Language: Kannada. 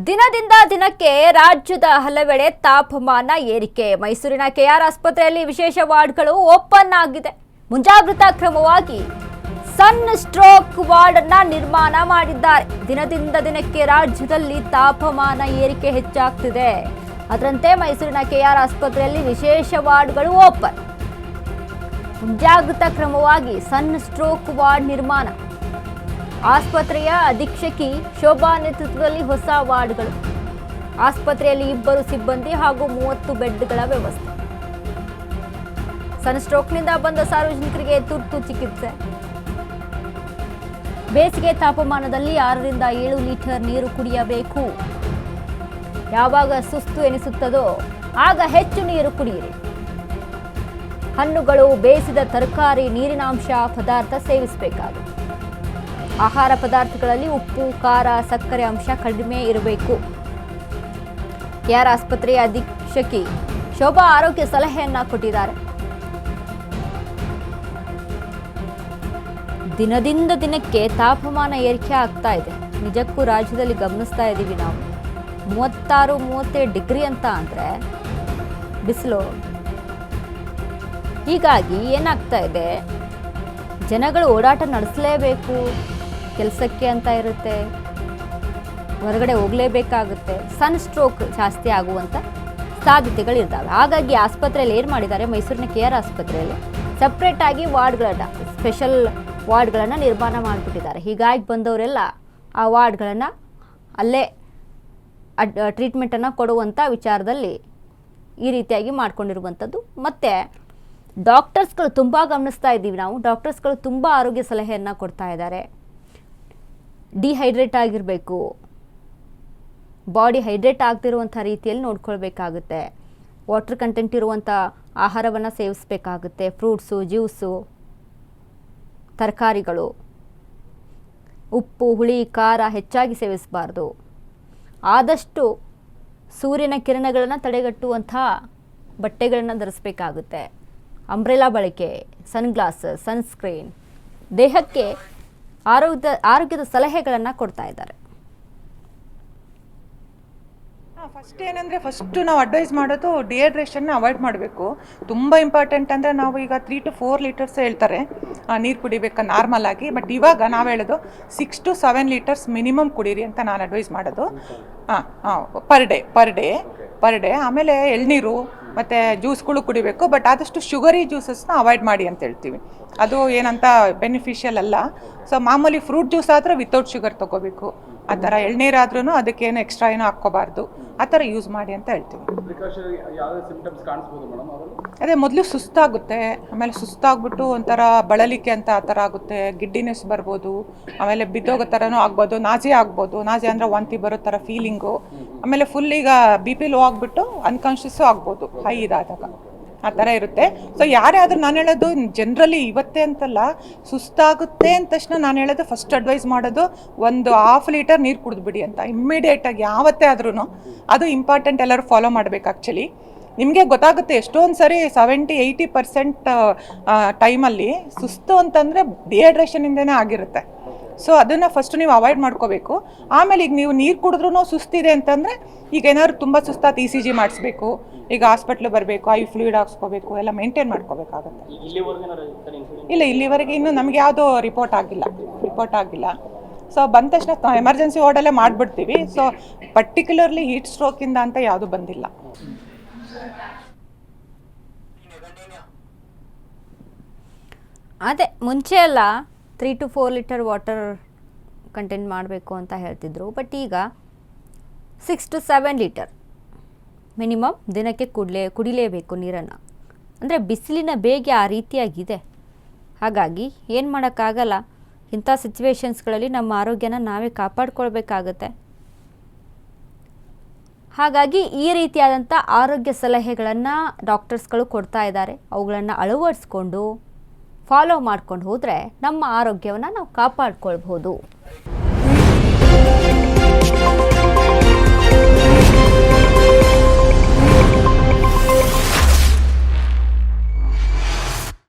ದಿನದಿಂದ ದಿನಕ್ಕೆ ರಾಜ್ಯದ ಹಲವೆಡೆ ತಾಪಮಾನ ಏರಿಕೆ. ಮೈಸೂರಿನ ಕೆಆರ್ ಆಸ್ಪತ್ರೆಯಲ್ಲಿ ವಿಶೇಷ ವಾರ್ಡ್ಗಳು ಓಪನ್ ಆಗಿದೆ. ಮುಂಜಾಗ್ರತಾ ಕ್ರಮವಾಗಿ ಸನ್ ಸ್ಟ್ರೋಕ್ ವಾರ್ಡ್ ಅನ್ನು ನಿರ್ಮಾಣ ಮಾಡಿದ್ದಾರೆ. ದಿನದಿಂದ ದಿನಕ್ಕೆ ರಾಜ್ಯದಲ್ಲಿ ತಾಪಮಾನ ಏರಿಕೆ ಹೆಚ್ಚಾಗ್ತಿದೆ. ಅದರಂತೆ ಮೈಸೂರಿನ ಕೆಆರ್ ಆಸ್ಪತ್ರೆಯಲ್ಲಿ ವಿಶೇಷ ವಾರ್ಡ್ಗಳು ಓಪನ್. ಮುಂಜಾಗ್ರತಾ ಕ್ರಮವಾಗಿ ಸನ್ ಸ್ಟ್ರೋಕ್ ವಾರ್ಡ್ ನಿರ್ಮಾಣ. ಆಸ್ಪತ್ರೆಯ ಅಧೀಕ್ಷಕಿ ಶೋಭಾ ನೇತೃತ್ವದಲ್ಲಿ ಹೊಸ ವಾರ್ಡ್ಗಳು. ಆಸ್ಪತ್ರೆಯಲ್ಲಿ 2 ಸಿಬ್ಬಂದಿ ಹಾಗೂ 30 ಬೆಡ್ಗಳ ವ್ಯವಸ್ಥೆ. ಸನ್ ಸ್ಟ್ರೋಕ್ನಿಂದ ಬಂದ ಸಾರ್ವಜನಿಕರಿಗೆ ತುರ್ತು ಚಿಕಿತ್ಸೆ. ಬೇಸಿಗೆ ತಾಪಮಾನದಲ್ಲಿ 6 ರಿಂದ 7 ಲೀಟರ್ ನೀರು ಕುಡಿಯಬೇಕು. ಯಾವಾಗ ಸುಸ್ತು ಎನಿಸುತ್ತದೋ ಆಗ ಹೆಚ್ಚು ನೀರು ಕುಡಿಯಿರಿ. ಹಣ್ಣುಗಳು, ಬೇಯಿಸಿದ ತರಕಾರಿ, ನೀರಿನಾಂಶ ಪದಾರ್ಥ ಸೇವಿಸಬೇಕಾಗುತ್ತೆ. ಆಹಾರ ಪದಾರ್ಥಗಳಲ್ಲಿ ಉಪ್ಪು, ಖಾರ, ಸಕ್ಕರೆ ಅಂಶ ಕಡಿಮೆ ಇರಬೇಕು. ಕೆಆರ್ ಆಸ್ಪತ್ರೆಯ ಅಧೀಕ್ಷಕಿ ಶೋಭಾ ಆರೋಗ್ಯ ಸಲಹೆಯನ್ನ ಕೊಟ್ಟಿದ್ದಾರೆ. ದಿನದಿಂದ ದಿನಕ್ಕೆ ತಾಪಮಾನ ಏರಿಕೆ ಆಗ್ತಾ ಇದೆ. ನಿಜಕ್ಕೂ ರಾಜ್ಯದಲ್ಲಿ ಗಮನಿಸ್ತಾ ಇದ್ದೀವಿ ನಾವು. 36-37 ಡಿಗ್ರಿ ಅಂತ ಅಂದರೆ ಬಿಸಿಲು. ಹೀಗಾಗಿ ಏನಾಗ್ತಾ ಇದೆ, ಜನಗಳು ಓಡಾಟ ನಡೆಸಲೇಬೇಕು, ಕೆಲಸಕ್ಕೆ ಅಂತ ಇರುತ್ತೆ, ಹೊರಗಡೆ ಹೋಗಲೇಬೇಕಾಗುತ್ತೆ. ಸನ್ ಸ್ಟ್ರೋಕ್ ಜಾಸ್ತಿ ಆಗುವಂಥ ಸಾಧ್ಯತೆಗಳಿದ್ದಾವೆ. ಹಾಗಾಗಿ ಆಸ್ಪತ್ರೆಯಲ್ಲಿ ಏನು ಮಾಡಿದ್ದಾರೆ, ಮೈಸೂರಿನ ಕೆಆರ್ ಆಸ್ಪತ್ರೆಯಲ್ಲಿ ಸಪ್ರೇಟಾಗಿ ವಾರ್ಡ್ಗಳನ್ನು, ಸ್ಪೆಷಲ್ ವಾರ್ಡ್ಗಳನ್ನು ನಿರ್ಮಾಣ ಮಾಡಿಬಿಟ್ಟಿದ್ದಾರೆ. ಹೀಗಾಗಿ ಬಂದವರೆಲ್ಲ ಆ ವಾರ್ಡ್ಗಳನ್ನು ಅಲ್ಲೇ ಟ್ರೀಟ್ಮೆಂಟನ್ನು ಕೊಡುವಂಥ ವಿಚಾರದಲ್ಲಿ ಈ ರೀತಿಯಾಗಿ ಮಾಡ್ಕೊಂಡಿರುವಂಥದ್ದು. ಮತ್ತು ಡಾಕ್ಟರ್ಸ್ಗಳು ತುಂಬ ಗಮನಿಸ್ತಾ ಇದ್ದೀವಿ ನಾವು. ಡಾಕ್ಟರ್ಸ್ಗಳು ತುಂಬ ಆರೋಗ್ಯ ಸಲಹೆಯನ್ನು ಕೊಡ್ತಾ ಇದ್ದಾರೆ. ಡಿಹೈಡ್ರೇಟ್ ಆಗಿರಬೇಕು, ಬಾಡಿ ಹೈಡ್ರೇಟ್ ಆಗ್ತಿರುವಂಥ ರೀತಿಯಲ್ಲಿ ನೋಡ್ಕೊಳ್ಬೇಕಾಗುತ್ತೆ. ವಾಟರ್ ಕಂಟೆಂಟ್ ಇರುವಂಥ ಆಹಾರವನ್ನು ಸೇವಿಸಬೇಕಾಗುತ್ತೆ. ಫ್ರೂಟ್ಸು, ಜ್ಯೂಸು, ತರಕಾರಿಗಳು, ಉಪ್ಪು, ಹುಳಿ, ಖಾರ ಹೆಚ್ಚಾಗಿ ಸೇವಿಸಬಾರ್ದು. ಆದಷ್ಟು ಸೂರ್ಯನ ಕಿರಣಗಳನ್ನು ತಡೆಗಟ್ಟುವಂಥ ಬಟ್ಟೆಗಳನ್ನು ಧರಿಸಬೇಕಾಗುತ್ತೆ. ಅಂಬ್ರೆಲಾ ಬಳಕೆ, ಸನ್ಗ್ಲಾಸ್, ಸನ್ಸ್ಕ್ರೀನ್, ದೇಹಕ್ಕೆ ಆರೋಗ್ಯದ ಸಲಹೆಗಳನ್ನು ಕೊಡ್ತಾ ಇದ್ದಾರೆ. ಫಸ್ಟ್ ಏನಂದರೆ, ಫಸ್ಟು ನಾವು ಅಡ್ವೈಸ್ ಮಾಡೋದು ಡಿಹೈಡ್ರೇಷನ್ನ ಅವಾಯ್ಡ್ ಮಾಡಬೇಕು. ತುಂಬ ಇಂಪಾರ್ಟೆಂಟ್ ಅಂದರೆ, ನಾವು ಈಗ 3 to 4 ಲೀಟರ್ಸ್ ಹೇಳ್ತಾರೆ ನೀರು ಕುಡಿಬೇಕು ನಾರ್ಮಲ್ ಆಗಿ. ಬಟ್ ಇವಾಗ ನಾವು ಹೇಳೋದು 6 to 7 ಲೀಟರ್ಸ್ ಮಿನಿಮಮ್ ಕುಡೀರಿ ಅಂತ ನಾನು ಅಡ್ವೈಸ್ ಮಾಡೋದು. Per day. ಆಮೇಲೆ ಎಳ್ನೀರು ಮತ್ತು ಜ್ಯೂಸ್ಗಳು ಕುಡಿಬೇಕು. ಬಟ್ ಆದಷ್ಟು ಶುಗರಿ ಜ್ಯೂಸಸ್ನ ಅವಾಯ್ಡ್ ಮಾಡಿ ಅಂತ ಹೇಳ್ತೀವಿ. ಅದು ಏನಂತ ಬೆನಿಫಿಷಿಯಲ್ ಅಲ್ಲ. ಸೊ ಮಾಮೂಲಿ ಫ್ರೂಟ್ ಜ್ಯೂಸ್ ಆದರೆ ವಿತೌಟ್ ಶುಗರ್ ತೊಗೋಬೇಕು. ಆ ಥರ ಎಳ್ನೀರಾದ್ರೂ ಅದಕ್ಕೇನು ಎಕ್ಸ್ಟ್ರಾ ಏನೋ ಹಾಕ್ಕೋಬಾರ್ದು. ಆ ಥರ ಯೂಸ್ ಮಾಡಿ ಅಂತ ಹೇಳ್ತೀವಿ. ಅದೇ ಮೊದಲು ಸುಸ್ತಾಗುತ್ತೆ, ಆಮೇಲೆ ಸುಸ್ತಾಗ್ಬಿಟ್ಟು ಒಂಥರ ಬಳಲಿಕೆ ಅಂತ ಆ ಥರ ಆಗುತ್ತೆ, ಗಿಡ್ಡಿನೆಸ್ ಬರ್ಬೋದು, ಆಮೇಲೆ ಬಿದ್ದೋಗೋ ಥರನೂ ಆಗ್ಬೋದು, ನಾಜಿ ಆಗ್ಬೋದು. ನಾಜಿ ಅಂದರೆ ವಾಂತಿ ಬರೋ ಥರ ಫೀಲಿಂಗು. ಆಮೇಲೆ ಫುಲ್ ಈಗ BP ಲೋ ಆಗಿಬಿಟ್ಟು ಅನ್ಕಾನ್ಷಿಯಸ್ಸು ಆಗ್ಬೋದು ಹೈ ಇದಾದಾಗ. ಆ ಥರ ಇರುತ್ತೆ. ಸೊ ಯಾರೇ ಆದರೂ ನಾನು ಹೇಳೋದು ಜನರಲಿ ಇವತ್ತೇ ಅಂತಲ್ಲ, ಸುಸ್ತಾಗುತ್ತೆ ಅಂದ ತಕ್ಷಣ ನಾನು ಹೇಳೋದು ಫಸ್ಟ್ ಅಡ್ವೈಸ್ ಮಾಡೋದು 1/2 ಲೀಟರ್ ನೀರು ಕುಡಿದ್ಬಿಡಿ ಅಂತ. ಇಮ್ಮಿಡಿಯೇಟಾಗಿ ಯಾವತ್ತೇ ಆದ್ರೂ ಅದು ಇಂಪಾರ್ಟೆಂಟ್. ಎಲ್ಲರೂ ಫಾಲೋ ಮಾಡಬೇಕು. ಆ್ಯಕ್ಚುಲಿ ನಿಮಗೆ ಗೊತ್ತಾಗುತ್ತೆ, ಎಷ್ಟೊಂದು ಸರಿ 70-80% ಟೈಮಲ್ಲಿ ಸುಸ್ತು ಅಂತಂದರೆ ಡಿಹೈಡ್ರೇಷನಿಂದನೇ ಆಗಿರುತ್ತೆ. ಸೊ ಅದನ್ನು ಫಸ್ಟು ನೀವು ಅವಾಯ್ಡ್ ಮಾಡ್ಕೋಬೇಕು. ಆಮೇಲೆ ಈಗ ನೀವು ನೀರು ಕುಡಿದ್ರೂ ಸುಸ್ತಿದೆ ಅಂತಂದರೆ, ಈಗ ಏನಾದ್ರು ತುಂಬ ಸುಸ್ತಾದ ECG ಮಾಡಿಸ್ಬೇಕು, ಈಗ ಹಾಸ್ಪಿಟ್ಲಿಗೆ ಬರಬೇಕು, ಐ ಫ್ಲೂಯಿಡ್ ಹಾಕ್ಸ್ಕೋಬೇಕು, ಎಲ್ಲ ಮೇಂಟೈನ್ ಮಾಡ್ಕೋಬೇಕಾಗುತ್ತೆ. ಇಲ್ಲ, ಇಲ್ಲಿವರೆಗೆ ಇನ್ನೂ ನಮಗೆ ಯಾವುದೋ ರಿಪೋರ್ಟ್ ಆಗಿಲ್ಲ. ಸೊ ಬಂದ ತಕ್ಷಣ ಎಮರ್ಜೆನ್ಸಿ ವಾರ್ಡಲ್ಲೇ ಮಾಡಿಬಿಡ್ತೀವಿ. ಸೊ ಪರ್ಟಿಕ್ಯುಲರ್ಲಿ ಹೀಟ್ ಸ್ಟ್ರೋಕಿಂದ ಅಂತ ಯಾವುದೂ ಬಂದಿಲ್ಲ. ಅದೇ ಮುಂಚೆ ಎಲ್ಲ 3 to 4 ಲೀಟರ್ ವಾಟರ್ ಕಂಟೆಂಟ್ ಮಾಡಬೇಕು ಅಂತ ಹೇಳ್ತಿದ್ರು. ಬಟ್ ಈಗ 6 to 7 ಲೀಟರ್ ಮಿನಿಮಮ್ ದಿನಕ್ಕೆ ಕುಡಿಲೇಬೇಕು ನೀರನ್ನು. ಅಂದರೆ ಬಿಸಿಲಿನ ಬೇಗೆ ಆ ರೀತಿಯಾಗಿದೆ. ಹಾಗಾಗಿ ಏನು ಮಾಡೋಕ್ಕಾಗಲ್ಲ. ಇಂಥ ಸಿಚುವೇಶನ್ಸ್ಗಳಲ್ಲಿ ನಮ್ಮ ಆರೋಗ್ಯನ ನಾವೇ ಕಾಪಾಡ್ಕೊಳ್ಬೇಕಾಗತ್ತೆ. ಹಾಗಾಗಿ ಈ ರೀತಿಯಾದಂಥ ಆರೋಗ್ಯ ಸಲಹೆಗಳನ್ನು ಡಾಕ್ಟರ್ಸ್ಗಳು ಕೊಡ್ತಾ ಇದ್ದಾರೆ. ಅವುಗಳನ್ನು ಅಳವಡಿಸ್ಕೊಂಡು ಫಾಲೋ ಮಾಡ್ಕೊಂಡು ಹೋದರೆ ನಮ್ಮ ಆರೋಗ್ಯವನ್ನು ನಾವು ಕಾಪಾಡ್ಕೊಳ್ಬೋದು.